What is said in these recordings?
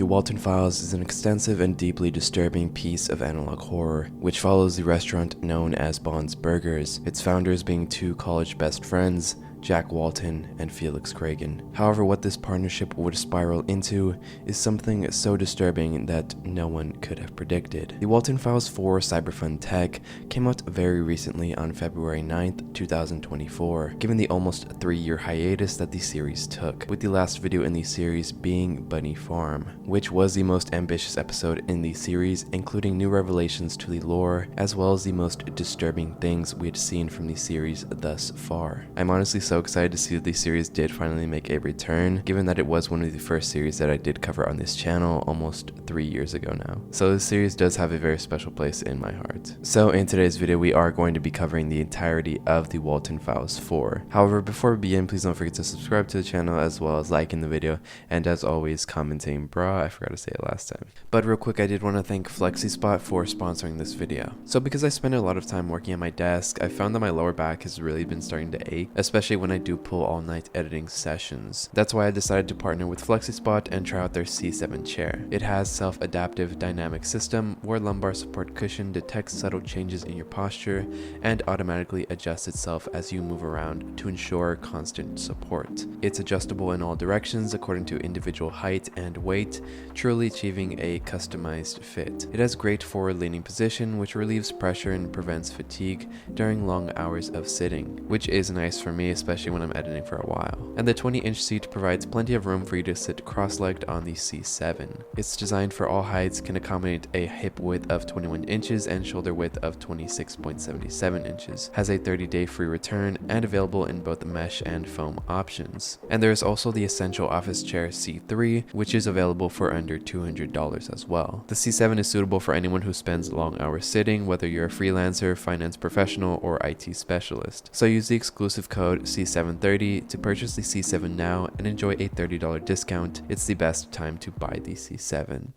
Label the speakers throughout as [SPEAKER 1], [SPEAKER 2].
[SPEAKER 1] The Walten Files is an extensive and deeply disturbing piece of analog horror, which follows the restaurant known as Bond's Burgers, its founders being two college best friends, Jack Walten and Felix Cragen. However, what this partnership would spiral into is something so disturbing that no one could have predicted. The Walten Files 4 Cyberfun Tech came out very recently on February 9th, 2024, given the almost 3-year hiatus that the series took, with the last video in the series being Bunny Farm, which was the most ambitious episode in the series, including new revelations to the lore, as well as the most disturbing things we had seen from the series thus far. I'm honestly so excited to see that the series did finally make a return, given that it was one of the first series that I did cover on this channel almost 3 years ago now. So this series does have a very special place in my heart. So in today's video, we are going to be covering the entirety of the Walten Files 4. However, before we begin, please don't forget to subscribe to the channel as well as liking the video, and as always, commenting brah, I forgot to say it last time. But real quick, I did want to thank FlexiSpot for sponsoring this video. So because I spend a lot of time working at my desk, I found that my lower back has really been starting to ache, especially when I do pull all-night editing sessions. That's why I decided to partner with FlexiSpot and try out their C7 chair. It has self-adaptive dynamic system where lumbar support cushion detects subtle changes in your posture and automatically adjusts itself as you move around to ensure constant support. It's adjustable in all directions according to individual height and weight, truly achieving a customized fit. It has great forward-leaning position which relieves pressure and prevents fatigue during long hours of sitting, which is nice for me, especially when I'm editing for a while. And the 20-inch seat provides plenty of room for you to sit cross-legged on the C7. It's designed for all heights, can accommodate a hip width of 21 inches and shoulder width of 26.77 inches, has a 30-day free return, and available in both mesh and foam options. And there is also the Essential Office Chair C3, which is available for under $200 as well. The C7 is suitable for anyone who spends long hours sitting, whether you're a freelancer, finance professional, or IT specialist. So use the exclusive code C730 to purchase the C7 now and enjoy a $30 discount. It's the best time to buy the C7.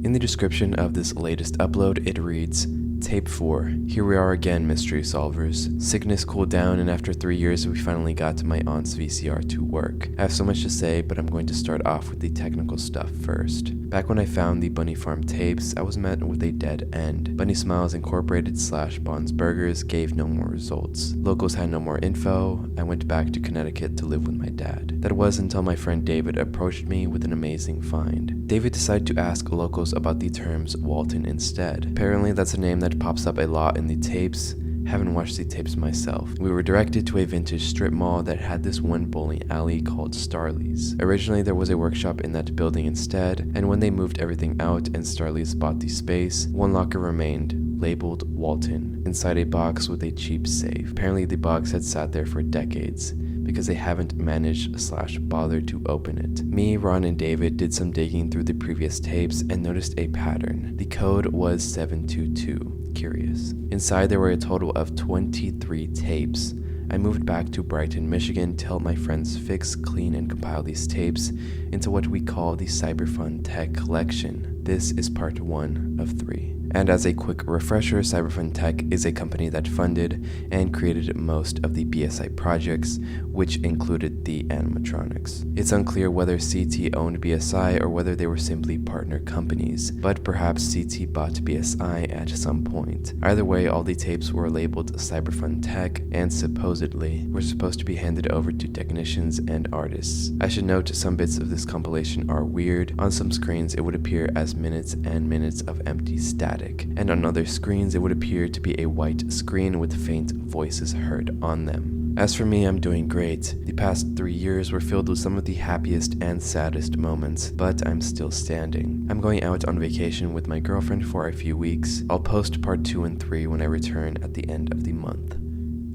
[SPEAKER 1] In the description of this latest upload, it reads, Tape 4. Here we are again, mystery solvers. Sickness cooled down, and after 3 years we finally got my aunt's VCR to work. I have so much to say, but I'm going to start off with the technical stuff first. Back when I found the Bunny Farm tapes, I was met with a dead end. Bunny Smiles Incorporated / Bond's Burgers gave no more results. Locals had no more info. I went back to Connecticut to live with my dad. That was until my friend David approached me with an amazing find. David decided to ask locals about the terms Walten instead. Apparently that's a name that pops up a lot in the tapes. Haven't watched the tapes myself. We were directed to a vintage strip mall that had this one bowling alley called Starley's. Originally there was a workshop in that building instead, and when they moved everything out and Starley's bought the space, one locker remained, labeled Walten, inside a box with a cheap safe. Apparently the box had sat there for decades, because they haven't managed / bothered to open it. Me, Ron, and David did some digging through the previous tapes and noticed a pattern. The code was 722. Curious. Inside there were a total of 23 tapes. I moved back to Brighton, Michigan to help my friends fix, clean, and compile these tapes into what we call the Cyberfun Tech Collection. This is part 1 of 3. And as a quick refresher, Cyberfun Tech is a company that funded and created most of the BSI projects, which included the animatronics. It's unclear whether CT owned BSI or whether they were simply partner companies, but perhaps CT bought BSI at some point. Either way, all the tapes were labeled Cyberfun Tech and supposedly were supposed to be handed over to technicians and artists. I should note some bits of this compilation are weird. On some screens it would appear as minutes and minutes of empty static, and on other screens it would appear to be a white screen with faint voices heard on them. As for me, I'm doing great. The past 3 years were filled with some of the happiest and saddest moments, but I'm still standing. I'm going out on vacation with my girlfriend for a few weeks. I'll post part 2 and 3 when I return at the end of the month.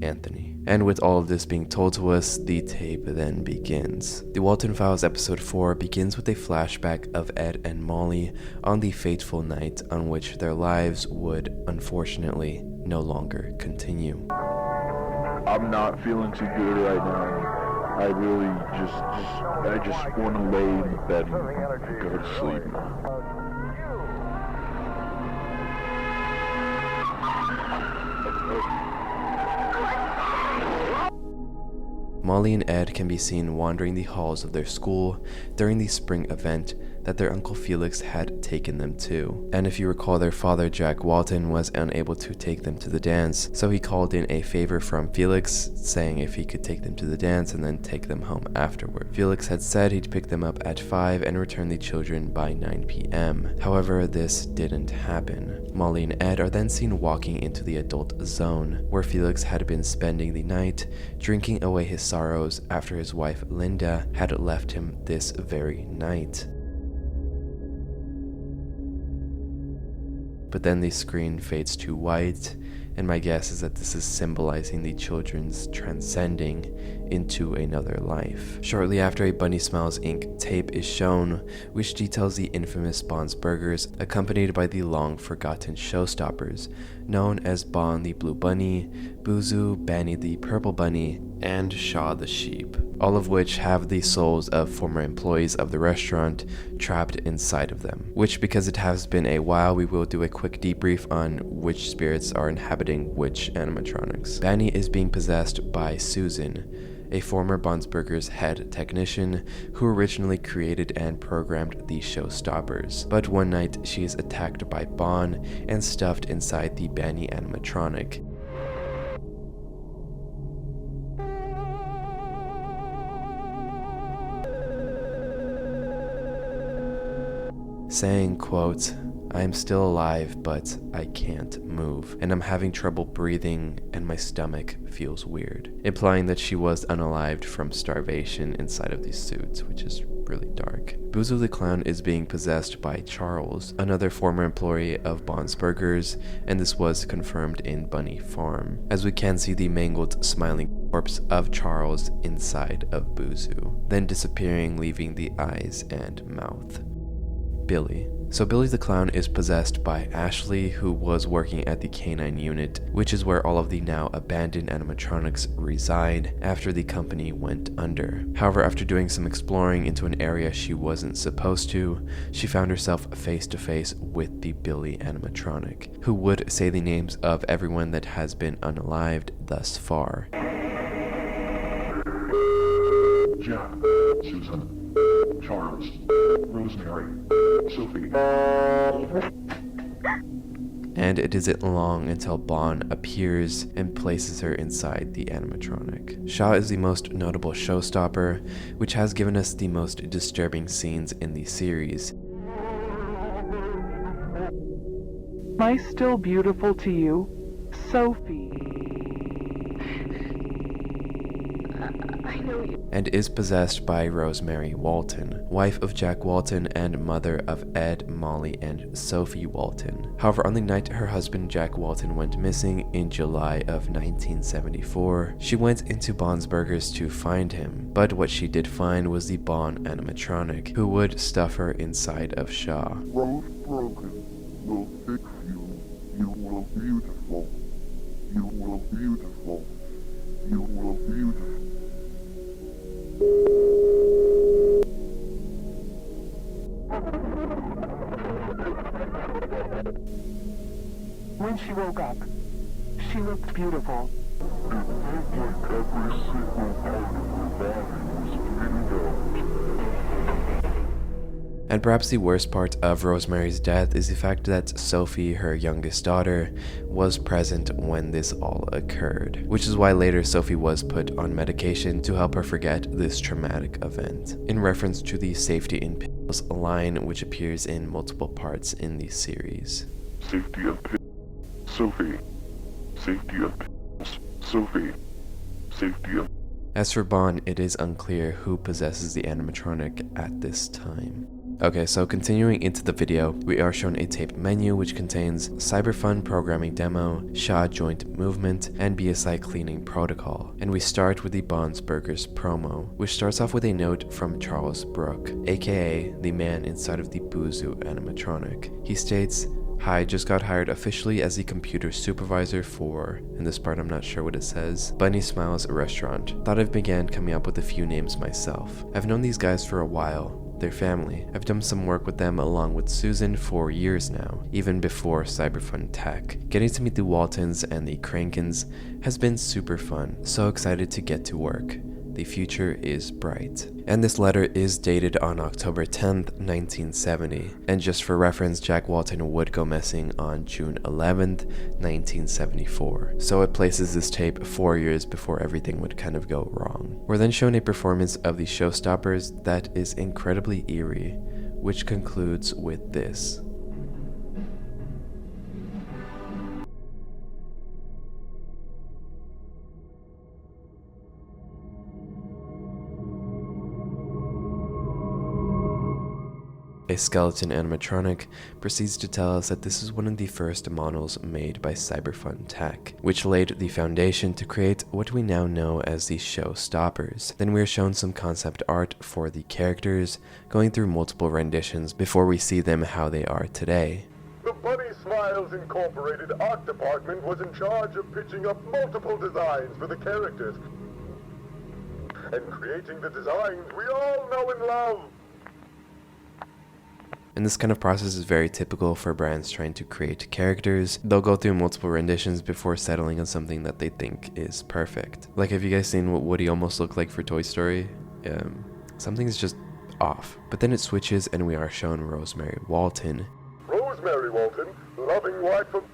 [SPEAKER 1] Anthony. And with all of this being told to us, the tape then begins. The Walten Files episode 4 begins with a flashback of Ed and Molly on the fateful night on which their lives would, unfortunately, no longer continue.
[SPEAKER 2] I'm not feeling too good right now. I really I just want to lay in bed and go to sleep.
[SPEAKER 1] Molly and Ed can be seen wandering the halls of their school during the spring event that their Uncle Felix had taken them to. And if you recall, their father, Jack Walton, was unable to take them to the dance, so he called in a favor from Felix, saying if he could take them to the dance and then take them home afterward. Felix had said he'd pick them up at 5 and return the children by 9 p.m. However, this didn't happen. Molly and Ed are then seen walking into the adult zone, where Felix had been spending the night, drinking away his sorrows after his wife, Linda, had left him this very night. But then the screen fades to white, and my guess is that this is symbolizing the children's transcending into another life. Shortly after, a Bunny Smiles Inc. tape is shown, which details the infamous Bond's Burgers, accompanied by the long-forgotten showstoppers, known as Bon the Blue Bunny, Boozoo, Banny the Purple Bunny, and Shaw the Sheep, all of which have the souls of former employees of the restaurant trapped inside of them. Which, because it has been a while, we will do a quick debrief on which spirits are inhabiting which animatronics. Banny is being possessed by Susan, a former Bond's Burgers head technician who originally created and programmed the showstoppers. But one night she is attacked by Bon and stuffed inside the Banny animatronic. Saying, quote, "I am still alive, but I can't move, and I'm having trouble breathing, and my stomach feels weird," implying that she was unalived from starvation inside of these suits, which is really dark. Boozoo the Clown is being possessed by Charles, another former employee of Bond's Burgers, and this was confirmed in Bunny Farm, as we can see the mangled, smiling corpse of Charles inside of Boozoo, then disappearing, leaving the eyes and mouth. Billy. So Billy the Clown is possessed by Ashley, who was working at the Canine unit, which is where all of the now abandoned animatronics reside after the company went under. However, after doing some exploring into an area she wasn't supposed to, she found herself face to face with the Billy animatronic, who would say the names of everyone that has been unalived thus far.
[SPEAKER 2] Jack, Susan, Charles, Rosemary, Sophie.
[SPEAKER 1] And it isn't long until Bon appears and places her inside the animatronic. Shaw is the most notable showstopper, which has given us the most disturbing scenes in the series.
[SPEAKER 3] Am I still beautiful to you, Sophie? I know you.
[SPEAKER 1] And is possessed by Rosemary Walten, wife of Jack Walton and mother of Ed, Molly, and Sophie Walton. However, on the night her husband Jack Walton went missing in July of 1974, she went into Bond's Burgers to find him, but what she did find was the Bond animatronic, who would stuff her inside of Shaw.
[SPEAKER 2] Rose broken will fix you. You will beautiful. You will beautiful. You will beautiful.
[SPEAKER 3] When she woke up, she looked beautiful.
[SPEAKER 2] It felt like every single part of her body was bleeding out.
[SPEAKER 1] And perhaps the worst part of Rosemary's death is the fact that Sophie, her youngest daughter, was present when this all occurred, which is why later Sophie was put on medication to help her forget this traumatic event, in reference to the Safety in Pills line, which appears in multiple parts in the series.
[SPEAKER 2] Safety of pills. Sophie. Safety of pills. Sophie. Safety of...
[SPEAKER 1] As for Bond, it is unclear who possesses the animatronic at this time. Okay, so continuing into the video, we are shown a tape menu which contains Cyberfun programming demo, Shaw joint movement, and BSI cleaning protocol. And we start with the Bond's Burgers promo, which starts off with a note from Charles Brooke, aka the man inside of the Boozoo animatronic. He states, Hi, just got hired officially as the computer supervisor for, in this part I'm not sure what it says, Bunny Smiles Restaurant. Thought I began coming up with a few names myself. I've known these guys for a while. Their family. I've done some work with them along with Susan for years now, even before Cyberfun Tech. Getting to meet the Waltens and the Krankens has been super fun. So excited to get to work. The future is bright. And this letter is dated on October 10th, 1970. And just for reference, Jack Walten would go missing on June 11th, 1974. So it places this tape 4 years before everything would kind of go wrong. We're then shown a performance of the Showstoppers that is incredibly eerie, which concludes with this. A skeleton animatronic proceeds to tell us that this is one of the first models made by Cyberfun Tech, which laid the foundation to create what we now know as the Showstoppers. Then we are shown some concept art for the characters, going through multiple renditions before we see them how they are today.
[SPEAKER 2] The Bunny Smiles Incorporated art department was in charge of pitching up multiple designs for the characters and creating the designs we all know and love.
[SPEAKER 1] And this kind of process is very typical for brands trying to create characters. They'll go through multiple renditions before settling on something that they think is perfect. Like, have you guys seen what Woody almost looked like for Toy Story? Something's just off. But then it switches and we are shown Rosemary Walten.
[SPEAKER 2] Rosemary Walten, loving wife of...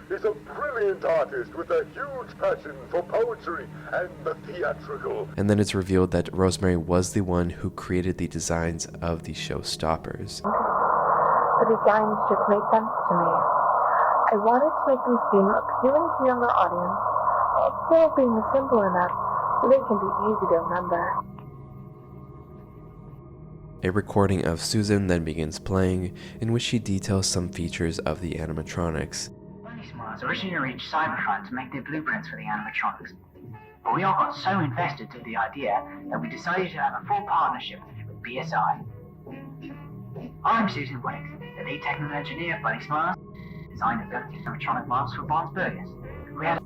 [SPEAKER 2] is a brilliant artist with a huge passion for poetry and the theatrical.
[SPEAKER 1] And then it's revealed that Rosemary was the one who created the designs of the Showstoppers.
[SPEAKER 4] The designs just made sense to me. I wanted to make them seem appealing to younger audience, while being simple enough so they can be easy to remember.
[SPEAKER 1] A recording of Susan then begins playing, in which she details some features of the animatronics.
[SPEAKER 5] Smiles originally reached Cyberfun to make their blueprints for the animatronics. But we all got so invested in the idea that we decided to have a full partnership with BSI. I'm Susan Wiggs, the lead technical engineer of Bunny Smiles, designed and built these animatronic models for Bond's Burgers. We had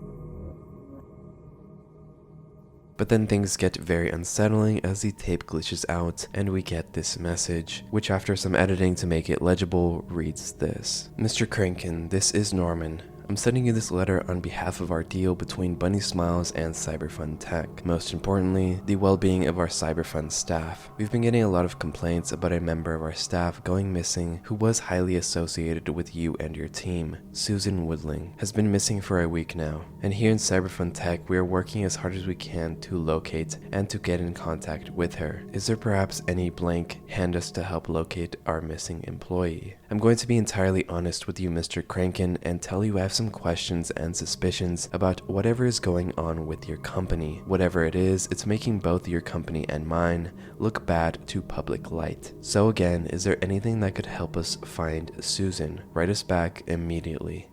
[SPEAKER 1] But then things get very unsettling as the tape glitches out and we get this message, which after some editing to make it legible reads this. Mr. Kranken, this is Norman. I'm sending you this letter on behalf of our deal between Bunny Smiles and Cyberfun Tech. Most importantly, the well-being of our Cyberfun staff. We've been getting a lot of complaints about a member of our staff going missing who was highly associated with you and your team. Susan Woodling has been missing for a week now, and here in Cyberfun Tech we are working as hard as we can to locate and to get in contact with her. Is there perhaps any blank hand us to help locate our missing employee? I'm going to be entirely honest with you, Mr. Kranken, and tell you I have some questions and suspicions about whatever is going on with your company. Whatever it is, it's making both your company and mine look bad to public light. So again, is there anything that could help us find Susan? Write us back immediately.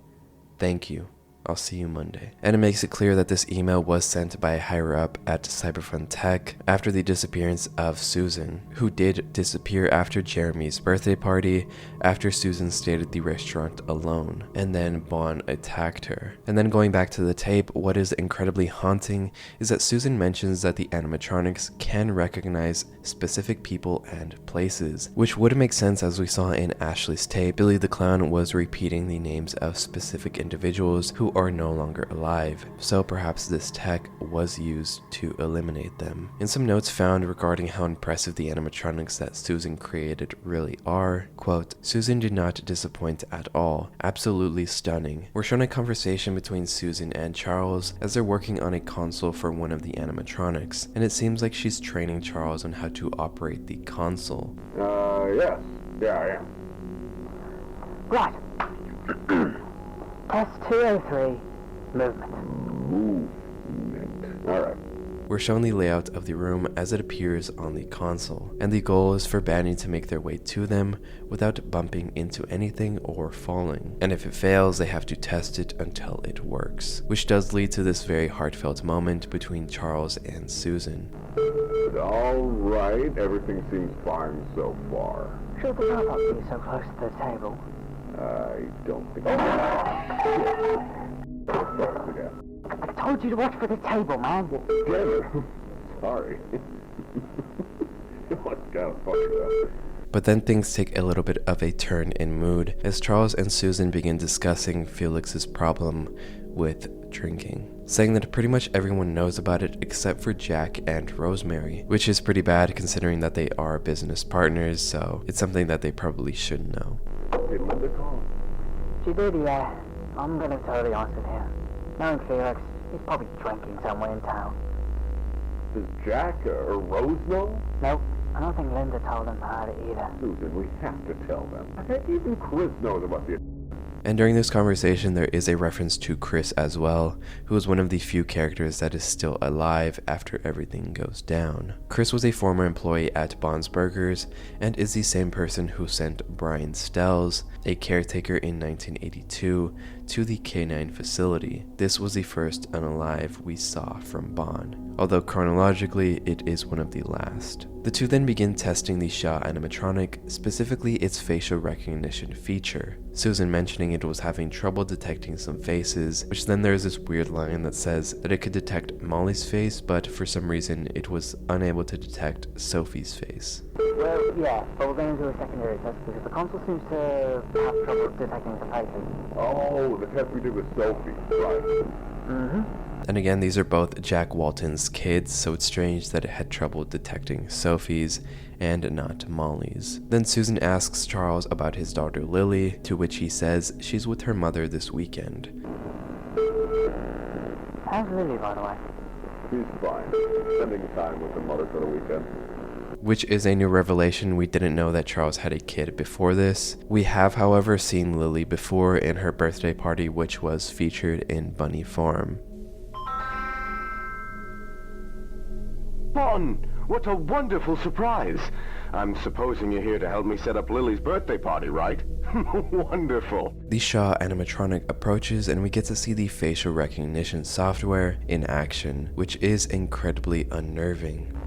[SPEAKER 1] Thank you. I'll see you Monday. And it makes it clear that this email was sent by a higher up at Cyberfun Tech after the disappearance of Susan, who did disappear after Jeremy's birthday party, after Susan stayed at the restaurant alone, and then Bond attacked her. And then going back to the tape, what is incredibly haunting is that Susan mentions that the animatronics can recognize specific people and places, which would make sense as we saw in Ashley's tape. Billy the Clown was repeating the names of specific individuals who are no longer alive, so perhaps this tech was used to eliminate them. In some notes found regarding how impressive the animatronics that Susan created really are, quote, Susan did not disappoint at all, absolutely stunning. We're shown a conversation between Susan and Charles as they're working on a console for one of the animatronics, and it seems like she's training Charles on how to operate the console.
[SPEAKER 2] Yes. Yeah, I am.
[SPEAKER 4] Right. Test 203. Movement.
[SPEAKER 2] Alright.
[SPEAKER 1] We're shown the layout of the room as it appears on the console, and the goal is for Banny to make their way to them without bumping into anything or falling. And if it fails, they have to test it until it works, which does lead to this very heartfelt moment between Charles and Susan.
[SPEAKER 2] Alright, everything seems fine so far.
[SPEAKER 4] Should the robot be so close to the table?
[SPEAKER 2] I don't think
[SPEAKER 5] I told you to watch for the table, man.
[SPEAKER 2] Damn it. Sorry. What kind of fucker.
[SPEAKER 1] But then things take a little bit of a turn in mood as Charles and Susan begin discussing Felix's problem with drinking, saying that pretty much everyone knows about it except for Jack and Rosemary, which is pretty bad considering that they are business partners, so it's something that they probably should know.
[SPEAKER 2] Did Linda call?
[SPEAKER 5] She did, yeah. I'm gonna be totally honest with you. Knowing Felix, he's probably drinking somewhere in town.
[SPEAKER 2] Does Jack or Rose know?
[SPEAKER 5] Nope, I don't think Linda told him about it either.
[SPEAKER 2] Susan, we have to tell them. I think even Chris knows about the...
[SPEAKER 1] And during this conversation, there is a reference to Chris as well, who is one of the few characters that is still alive after everything goes down. Chris was a former employee at Bond's Burgers and is the same person who sent Brian Stells, a caretaker in 1982, to the K9 facility. This was the first unalive we saw from Bond, although chronologically it is one of the last. The two then begin testing the Shaw animatronic, specifically its facial recognition feature, Susan mentioning it was having trouble detecting some faces, which then there's this weird line that says that it could detect Molly's face, but for some reason it was unable to detect Sophie's face.
[SPEAKER 5] Well, yeah, but we're going to do a secondary test because the console seems to have trouble detecting the faces.
[SPEAKER 2] Oh, the test we did with Sophie, right.
[SPEAKER 5] Mm-hmm.
[SPEAKER 1] And again, these are both Jack Walton's kids, so it's strange that it had trouble detecting Sophie's and not Molly's. Then Susan asks Charles about his daughter Lily, to which he says she's with her mother this weekend.
[SPEAKER 5] How's Lily, by the way?
[SPEAKER 2] She's fine. Spending time with her mother for the weekend.
[SPEAKER 1] Which is a new revelation. We didn't know that Charles had a kid before this. We have, however, seen Lily before in her birthday party, which was featured in Bunny Farm.
[SPEAKER 6] Bon, what a wonderful surprise. I'm supposing you're here to help me set up Lily's birthday party, right? Wonderful.
[SPEAKER 1] The Shaw animatronic approaches and we get to see the facial recognition software in action, which is incredibly unnerving.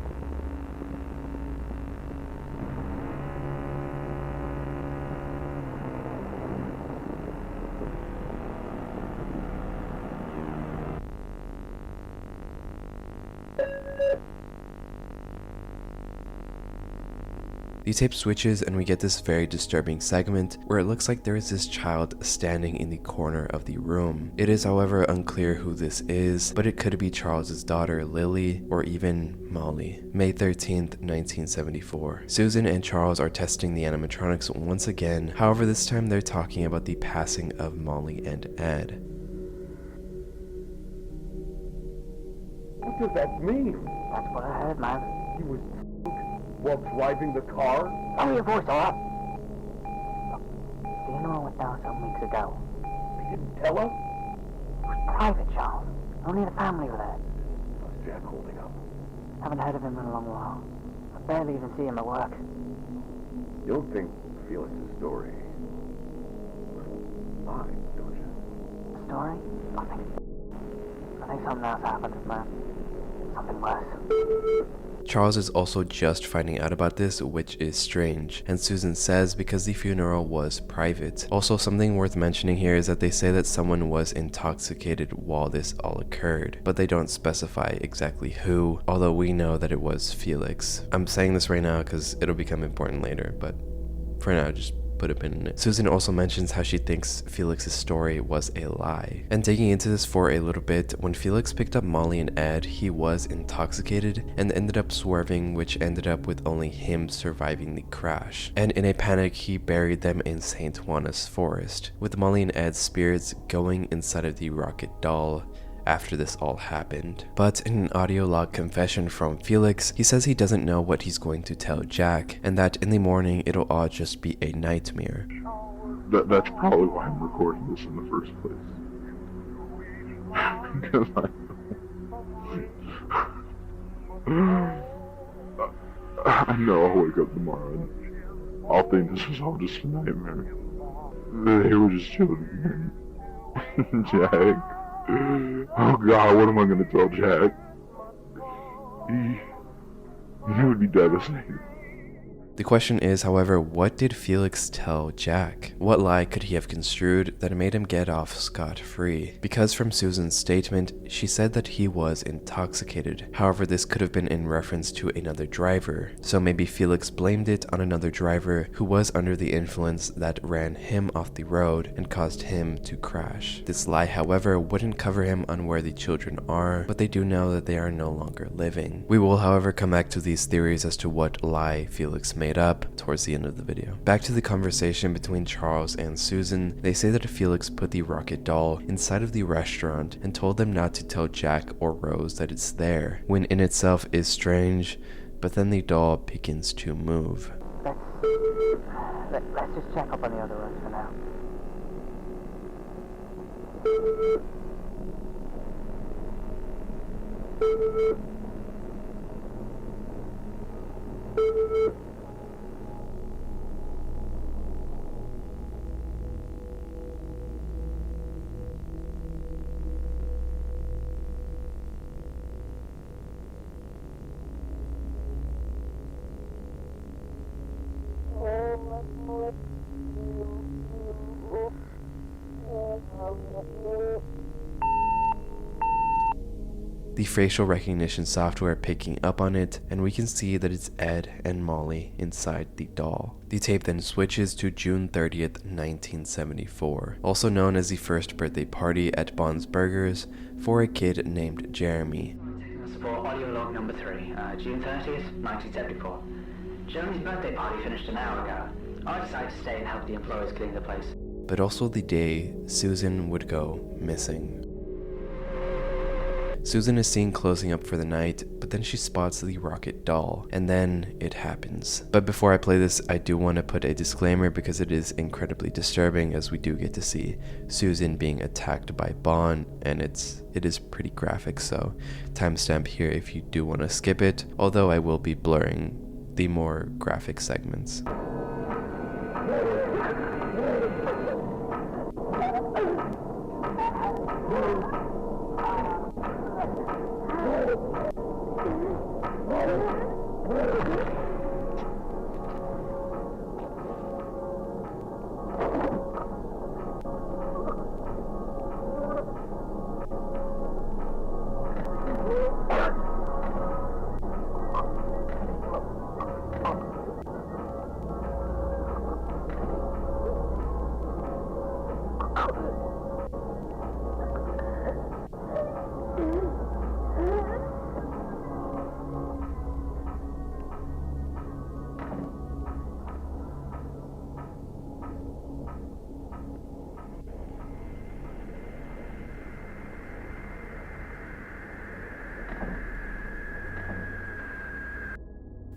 [SPEAKER 1] The tape switches and we get this very disturbing segment where it looks like there is this child standing in the corner of the room. It is, however, unclear who this is, but it could be Charles's daughter Lily or even Molly. May 13th, 1974. Susan and Charles are testing the animatronics once again, however this time they're talking about the passing of Molly and Ed.
[SPEAKER 2] What does that mean?
[SPEAKER 5] That's what I heard, man.
[SPEAKER 2] He was while driving the car?
[SPEAKER 5] Lower your voice, alright? The funeral went down some weeks ago.
[SPEAKER 2] They didn't tell us?
[SPEAKER 5] It was private, Charles. Only the family were there.
[SPEAKER 2] How's Jack holding up?
[SPEAKER 5] Haven't heard of him in a long while. I barely even see him at work.
[SPEAKER 2] You don't think Felix's story was lying, don't you?
[SPEAKER 5] The story? I think something else happened, man. Something worse.
[SPEAKER 1] Charles is also just finding out about this, which is strange, and Susan says because the funeral was private. Also, something worth mentioning here is that they say that someone was intoxicated while this all occurred, but they don't specify exactly who, although we know that it was Felix. I'm saying this right now because it'll become important later, but for now, just put a pin in it. Susan also mentions how she thinks Felix's story was a lie. And digging into this for a little bit, when Felix picked up Molly and Ed, he was intoxicated and ended up swerving, which ended up with only him surviving the crash. And in a panic, he buried them in St. Juana's forest, with Molly and Ed's spirits going inside of the rocket doll after this all happened. But in an audio log confession from Felix, he says he doesn't know what he's going to tell Jack, and that in the morning it'll all just be a nightmare.
[SPEAKER 7] That's probably why I'm recording this in the first place. Because I know I'll wake up tomorrow and I'll think this was all just a nightmare. They were just children. Jack. Oh God, what am I gonna tell Jack? He would be devastated.
[SPEAKER 1] The question is, however, what did Felix tell Jack? What lie could he have construed that made him get off scot-free? Because from Susan's statement, she said that he was intoxicated. However, this could have been in reference to another driver. So maybe Felix blamed it on another driver who was under the influence that ran him off the road and caused him to crash. This lie, however, wouldn't cover him on where the children are, but they do know that they are no longer living. We will, however, come back to these theories as to what lie Felix made up towards the end of the video. Back to the conversation between Charles and Susan, they say that Felix put the rocket doll inside of the restaurant and told them not to tell Jack or Rose that it's there, when in itself is strange, but then the doll begins to move.
[SPEAKER 5] Let's just check up on the other ones for now.
[SPEAKER 1] The facial recognition software picking up on it, and we can see that it's Ed and Molly inside the doll. The tape then switches to June 30th, 1974, also known as the first birthday party at Bond's Burgers for a kid named Jeremy.
[SPEAKER 5] Technical support audio log number 3, June 30th, 1974. Jeremy's birthday party finished an hour ago. I decided to stay and help the employees clean the place.
[SPEAKER 1] But also the day Susan would go missing. Susan is seen closing up for the night, but then she spots the rocket doll, and then it happens. But before I play this, I do want to put a disclaimer because it is incredibly disturbing, as we do get to see Susan being attacked by Bond, and it is pretty graphic, so timestamp here if you do want to skip it, although I will be blurring the more graphic segments.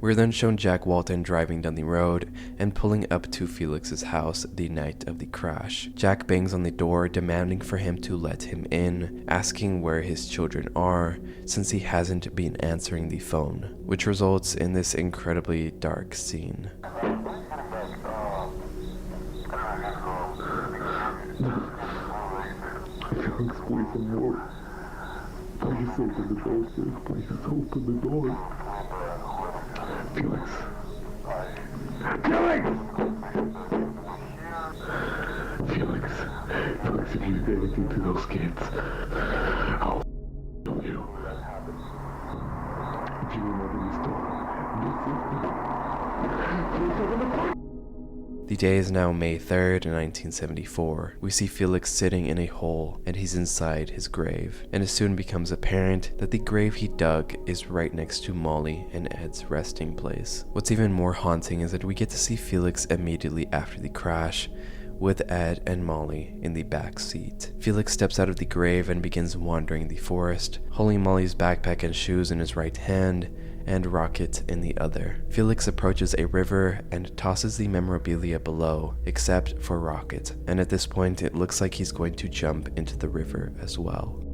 [SPEAKER 1] We're then shown Jack Walton driving down the road and pulling up to Felix's house the night of the crash. Jack bangs on the door, demanding for him to let him in, asking where his children are, since he hasn't been answering the phone, which results in this incredibly dark scene.
[SPEAKER 7] Felix, please, more. Please open the door, sir. Please open the door. Felix. Felix! Felix. Felix, if you did anything to those kids, I'll kill you. If you remember this door, please open the door.
[SPEAKER 1] The day is now May 3rd, 1974. We see Felix sitting in a hole, and he's inside his grave. And it soon becomes apparent that the grave he dug is right next to Molly and Ed's resting place. What's even more haunting is that we get to see Felix immediately after the crash, with Ed and Molly in the back seat. Felix steps out of the grave and begins wandering the forest, holding Molly's backpack and shoes in his right hand, and Rocket in the other. Felix approaches a river and tosses the memorabilia below, except for Rocket, and at this point it looks like he's going to jump into the river as well.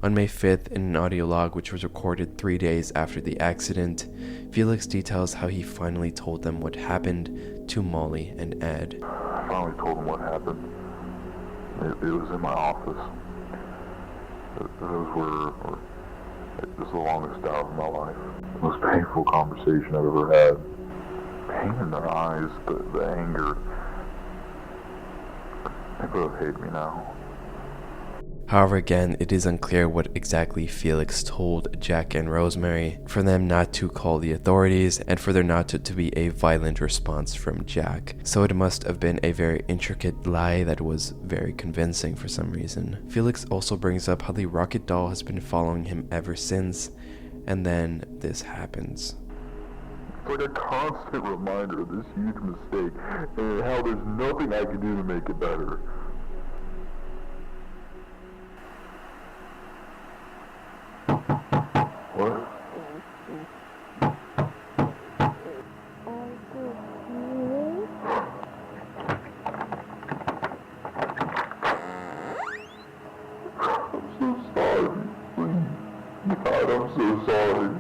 [SPEAKER 1] On May 5th, in an audio log which was recorded 3 days after the accident, Felix details how he finally told them what happened to Molly and Ed.
[SPEAKER 7] I finally told them what happened. It was in my office. It was the longest hour of my life. The most painful conversation I've ever had. Pain in their eyes, the anger. They both hate me now.
[SPEAKER 1] However, again, it is unclear what exactly Felix told Jack and Rosemary, for them not to call the authorities and for there not to be a violent response from Jack. So it must have been a very intricate lie that was very convincing for some reason. Felix also brings up how the rocket doll has been following him ever since, and then this happens.
[SPEAKER 7] It's like a constant reminder of this huge mistake and how there's nothing I can do to make it better. What? I'm so sorry. Please. God, I'm so sorry.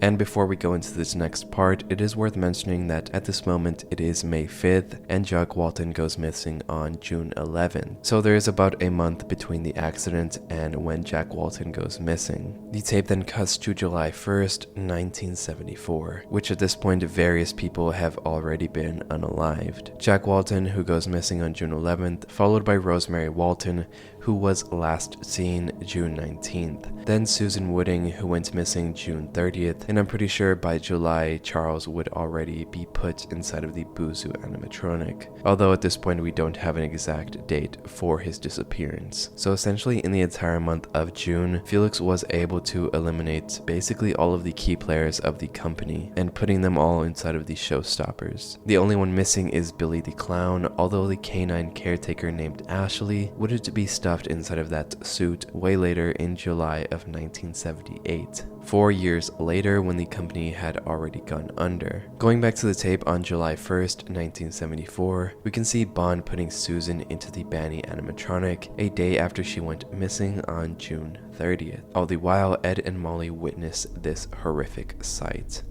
[SPEAKER 1] And before we go into this next part, it is worth mentioning that at this moment it is May 5th and Jack Walten goes missing on June 11th. So there is about a month between the accident and when Jack Walten goes missing. The tape then cuts to July 1st, 1974, which at this point various people have already been unalived. Jack Walten, who goes missing on June 11th, followed by Rosemary Walten, who was last seen June 19th. Then Susan Wooding, who went missing June 30th, and I'm pretty sure by July, Charles would already be put inside of the Buzu animatronic, although at this point we don't have an exact date for his disappearance. So essentially in the entire month of June, Felix was able to eliminate basically all of the key players of the company and putting them all inside of the showstoppers. The only one missing is Billy the Clown, although the canine caretaker named Ashley would be stuffed inside of that suit way later in July of 1978. 4 years later when the company had already gone under. Going back to the tape on July 1st, 1974, we can see Bond putting Susan into the Banny animatronic a day after she went missing on June 30th. All the while, Ed and Molly witness this horrific sight.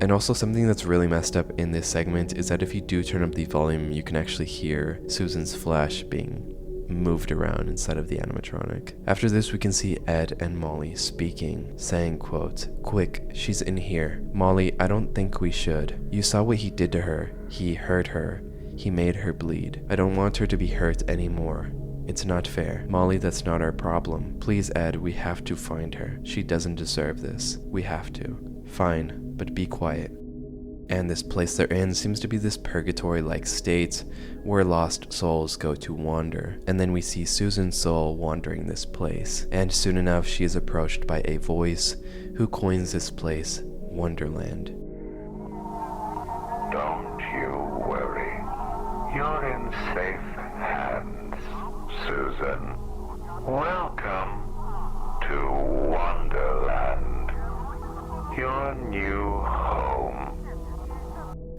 [SPEAKER 1] And also something that's really messed up in this segment is that if you do turn up the volume, you can actually hear Susan's flesh being moved around inside of the animatronic. After this, we can see Ed and Molly speaking, saying, quote, "Quick, she's in here. Molly, I don't think we should. You saw what he did to her. He hurt her. He made her bleed. I don't want her to be hurt anymore. It's not fair. Molly, that's not our problem. Please, Ed, we have to find her. She doesn't deserve this. We have to. Fine, but be quiet." And this place they're in seems to be this purgatory-like state where lost souls go to wander. And then we see Susan's soul wandering this place. And soon enough, she is approached by a voice who coins this place Wonderland.
[SPEAKER 8] Don't you worry. You're in safe hands, Susan. Welcome to Wonderland. Your new home.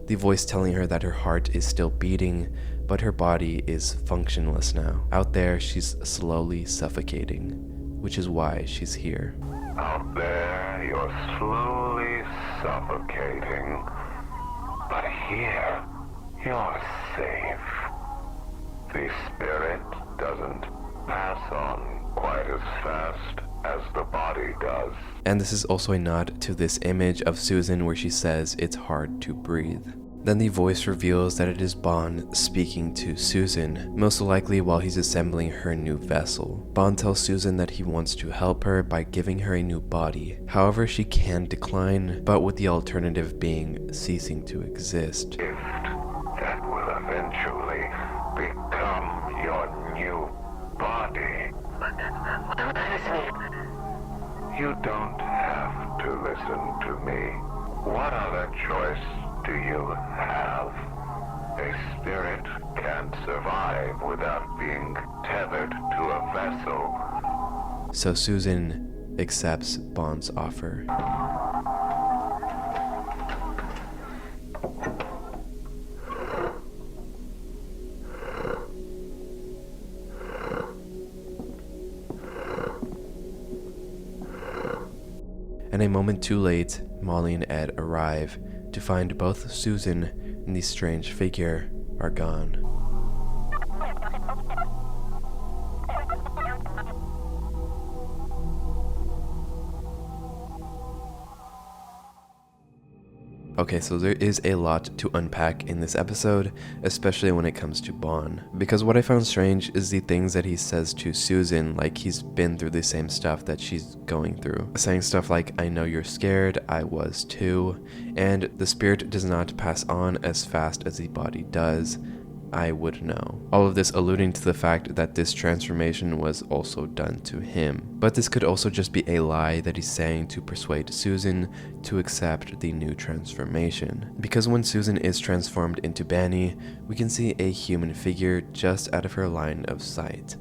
[SPEAKER 1] The voice telling her that her heart is still beating, but her body is functionless now. Out there, she's slowly suffocating, which is why she's here.
[SPEAKER 8] Out there, you're slowly suffocating. But here, you're safe. The spirit doesn't pass on quite as fast as the body does.
[SPEAKER 1] And this is also a nod to this image of Susan where she says it's hard to breathe. Then the voice reveals that it is Bond speaking to Susan, most likely while he's assembling her new vessel. Bond tells Susan that he wants to help her by giving her a new body. However, she can decline, but with the alternative being ceasing to exist.
[SPEAKER 8] Gift that will eventually become your new body. You don't have to listen to me. What other choice do you have? A spirit can't survive without being tethered to a vessel.
[SPEAKER 1] So Susan accepts Bond's offer. And a moment too late, Molly and Ed arrive to find both Susan and the strange figure are gone. Okay, so there is a lot to unpack in this episode, especially when it comes to Bond. Because what I found strange is the things that he says to Susan, like he's been through the same stuff that she's going through. Saying stuff like, I know you're scared, I was too, and the spirit does not pass on as fast as the body does. I would know. All of this alluding to the fact that this transformation was also done to him. But this could also just be a lie that he's saying to persuade Susan to accept the new transformation. Because when Susan is transformed into Banny, we can see a human figure just out of her line of sight.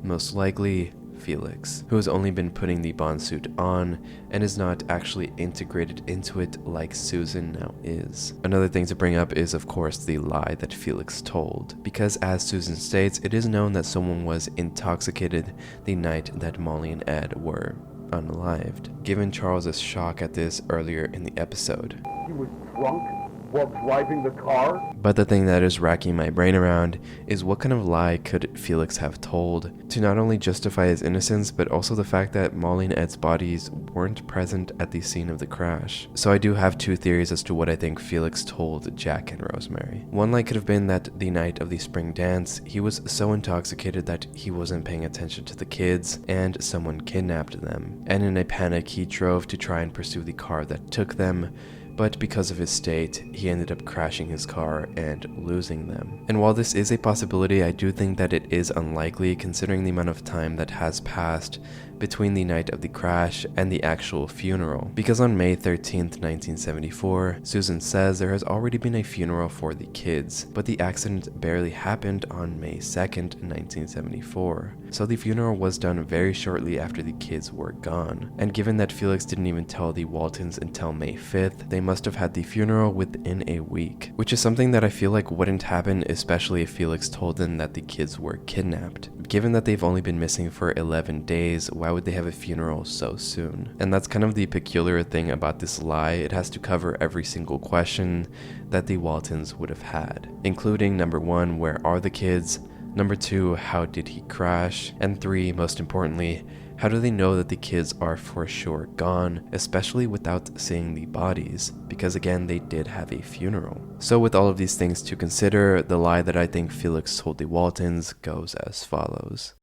[SPEAKER 1] Most likely, Felix, who has only been putting the Bond suit on and is not actually integrated into it like Susan now is. Another thing to bring up is of course the lie that Felix told, because as Susan states, it is known that someone was intoxicated the night that Molly and Ed were unalived. Given Charles's shock at this earlier in the episode.
[SPEAKER 2] He was drunk while driving the car?
[SPEAKER 1] But the thing that is racking my brain around is what kind of lie could Felix have told to not only justify his innocence, but also the fact that Molly and Ed's bodies weren't present at the scene of the crash. So I do have two theories as to what I think Felix told Jack and Rosemary. One lie could have been that the night of the spring dance, he was so intoxicated that he wasn't paying attention to the kids and someone kidnapped them. And in a panic, he drove to try and pursue the car that took them, but because of his state, he ended up crashing his car and losing them. And while this is a possibility, I do think that it is unlikely considering the amount of time that has passed between the night of the crash and the actual funeral. Because on May 13th, 1974, Susan says there has already been a funeral for the kids, but the accident barely happened on May 2nd, 1974. So the funeral was done very shortly after the kids were gone. And given that Felix didn't even tell the Waltons until May 5th, they must have had the funeral within a week, which is something that I feel like wouldn't happen, especially if Felix told them that the kids were kidnapped. Given that they've only been missing for 11 days, why would they have a funeral so soon? And that's kind of the peculiar thing about this lie. It has to cover every single question that the Waltons would have had, including number 1, where are the kids? Number 2, how did he crash? And 3, most importantly, how do they know that the kids are for sure gone, especially without seeing the bodies? Because again, they did have a funeral. So with all of these things to consider, the lie that I think Felix told the Waltons goes as follows.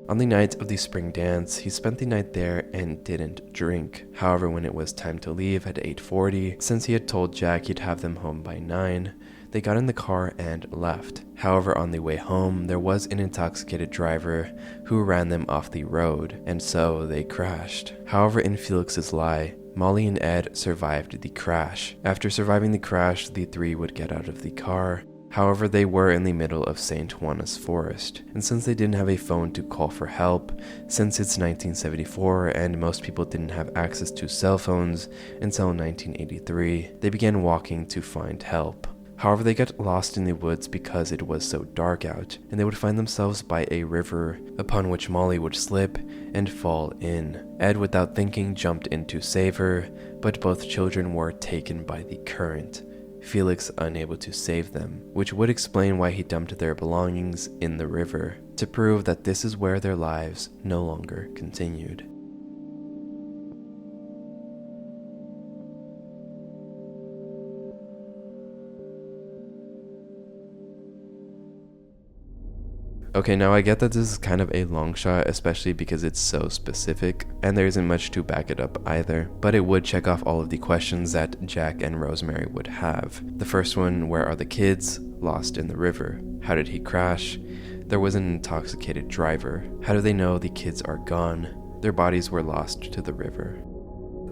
[SPEAKER 1] On the night of the spring dance, he spent the night there and didn't drink. However, when it was time to leave at 8:40, since he had told Jack he'd have them home by 9, they got in the car and left. However, on the way home, there was an intoxicated driver who ran them off the road, and so they crashed. However, in Felix's lie, Molly and Ed survived the crash. After surviving the crash, the three would get out of the car. However, they were in the middle of St. Juana's forest, and since they didn't have a phone to call for help, since it's 1974 and most people didn't have access to cell phones until 1983, they began walking to find help. However, they got lost in the woods because it was so dark out, and they would find themselves by a river, upon which Molly would slip and fall in. Ed, without thinking, jumped in to save her, but both children were taken by the current, Felix unable to save them, which would explain why he dumped their belongings in the river, to prove that this is where their lives no longer continued. Okay, now I get that this is kind of a long shot, especially because it's so specific, and there isn't much to back it up either, but it would check off all of the questions that Jack and Rosemary would have. The first one, where are the kids? Lost in the river. How did he crash? There was an intoxicated driver. How do they know the kids are gone? Their bodies were lost to the river.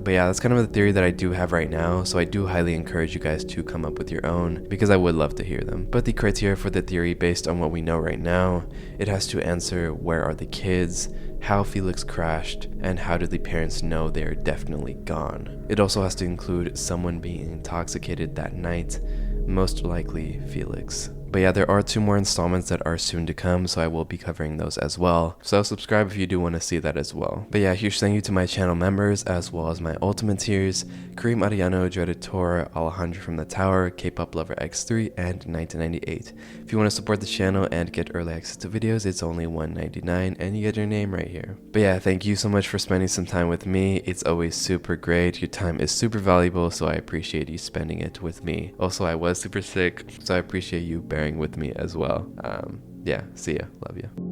[SPEAKER 1] But yeah, that's kind of the theory that I do have right now, so I do highly encourage you guys to come up with your own, because I would love to hear them. But the criteria for the theory, based on what we know right now, it has to answer where are the kids, how Felix crashed, and how do the parents know they're definitely gone. It also has to include someone being intoxicated that night, most likely Felix. But yeah, there are 2 more installments that are soon to come, so I will be covering those as well. So subscribe if you do want to see that as well. But yeah, huge thank you to my channel members, as well as my ultimate tiers, Kareem Ariano, Dreaded Tor, Alejandro from the Tower, K-Pop Lover X3, and 1998. If you want to support the channel and get early access to videos, it's only $1.99, and you get your name right here. But yeah, thank you so much for spending some time with me. It's always super great. Your time is super valuable, so I appreciate you spending it with me. Also, I was super sick, so I appreciate you bearing with me as well. Yeah, see ya. Love you.